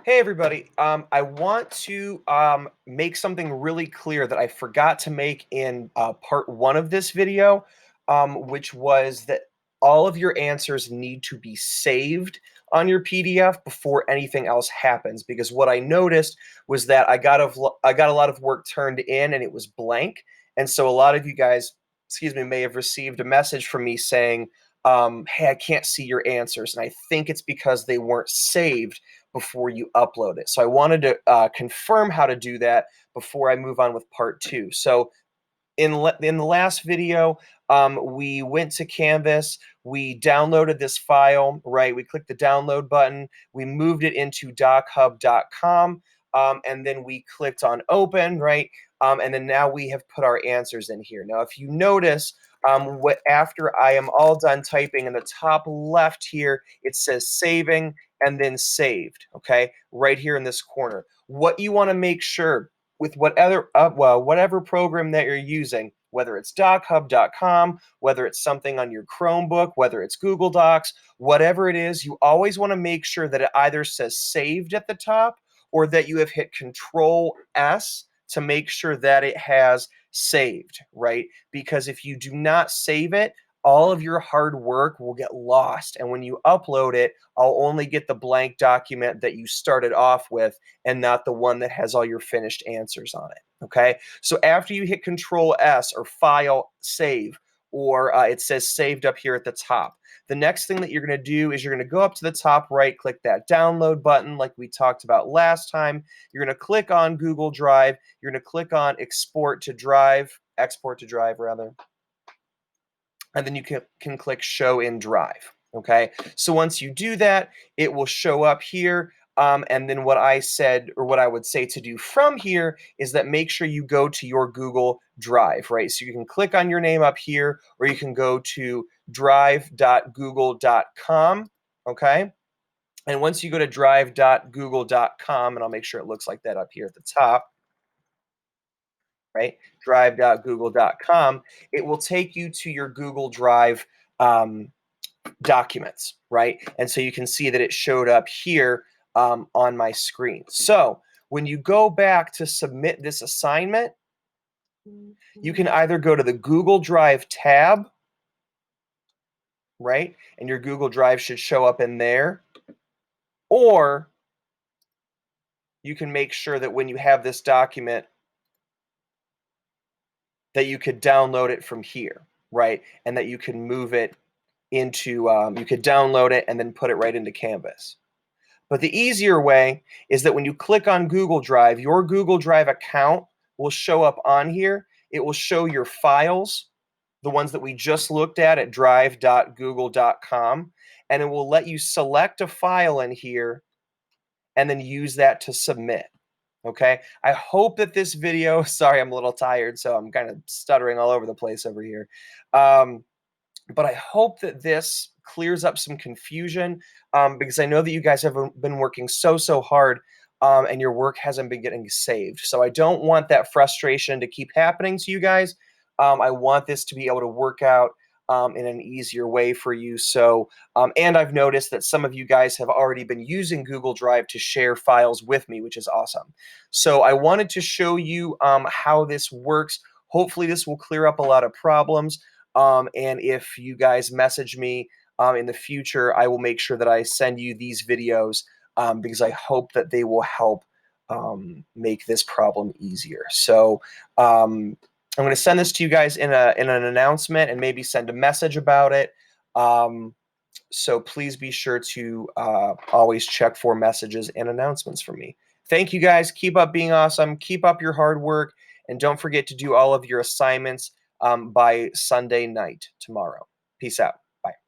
Hey everybody, I want to make something really clear that I forgot to make in part one of this video, which was that all of your answers need to be saved on your PDF before anything else happens. Because what I noticed was that I got a lot of work turned in and it was blank, and so a lot of you guys, excuse me, may have received a message from me saying, "Hey, I can't see your answers," and I think it's because they weren't saved before you upload it. So I wanted to confirm how to do that before I move on with part two. So in the last video, we went to Canvas, we downloaded this file, right? We clicked the download button, we moved it into dochub.com, and then we clicked on open, right? And then now we have put our answers in here. Now, if you notice, after I am all done typing in the top left here, it says saving and then saved, okay? Right here in this corner. What you want to make sure with whatever program that you're using, whether it's DocHub.com, whether it's something on your Chromebook, whether it's Google Docs, whatever it is, you always want to make sure that it either says saved at the top or that you have hit Control S to make sure that it has saved, right? Because if you do not save it, all of your hard work will get lost. And when you upload it, I'll only get the blank document that you started off with and not the one that has all your finished answers on it. Okay. So after you hit Control S or File Save, or it says saved up here at the top, the next thing that you're going to do is you're going to go up to the top right, click that download button like we talked about last time. You're going to click on Google Drive. You're going to click on export to drive rather, and then you can click show in drive. Okay, so once you do that, it will show up here. And then what I said, or what I would say to do from here, is that make sure you go to your Google Drive, right? So you can click on your name up here, or you can go to drive.google.com, okay? And once you go to drive.google.com, and I'll make sure it looks like that up here at the top, right? Drive.google.com, it will take you to your Google Drive documents, right? And so you can see that it showed up here on my screen. So when you go back to submit this assignment, you can either go to the Google Drive tab, right? And your Google Drive should show up in there. Or you can make sure that when you have this document that you could download it from here, right? And that you can move it into, you could download it and then put it right into Canvas. But the easier way is that when you click on Google Drive, your Google Drive account will show up on here. It will show your files, the ones that we just looked at drive.google.com, and it will let you select a file in here and then use that to submit. Okay, I hope that this video, sorry, I'm a little tired, so I'm kind of stuttering all over the place over here. But I hope that this clears up some confusion, because I know that you guys have been working so hard, and your work hasn't been getting saved. So I don't want that frustration to keep happening to you guys. I want this to be able to work out in an easier way for you. So, and I've noticed that some of you guys have already been using Google Drive to share files with me, which is awesome. So I wanted to show you how this works. Hopefully this will clear up a lot of problems. And if you guys message me in the future, I will make sure that I send you these videos because I hope that they will help make this problem easier. So I'm going to send this to you guys in an announcement and maybe send a message about it. So please be sure to always check for messages and announcements from me. Thank you guys. Keep up being awesome. Keep up your hard work. And don't forget to do all of your assignments by Sunday night tomorrow. Peace out.